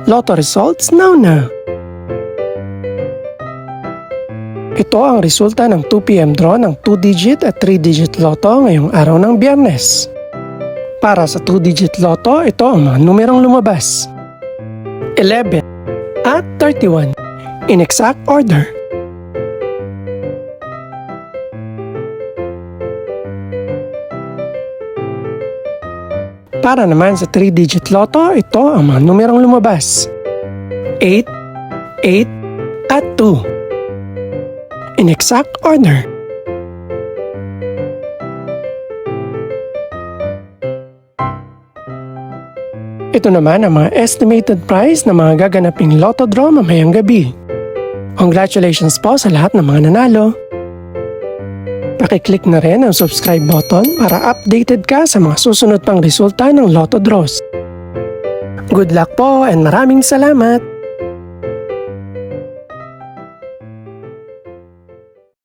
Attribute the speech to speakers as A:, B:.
A: Lotto results now. Ito ang resulta ng 2 PM draw ng 2-digit at 3-digit lotto ngayong araw ng Biyernes. Para sa 2-digit lotto, ito ang mga numerong lumabas: 11 at 31 in exact order. Para naman sa 3-digit lotto, ito ang mga numerong lumabas: 8, 8 at 2 in exact order. Ito naman ang mga estimated price ng mga gaganaping lotto draw mamayang gabi. Congratulations po sa lahat ng mga nanalo. Pakiclick na rin ang subscribe button para updated ka sa mga susunod pang resulta ng lotto draws. Good luck po and maraming salamat!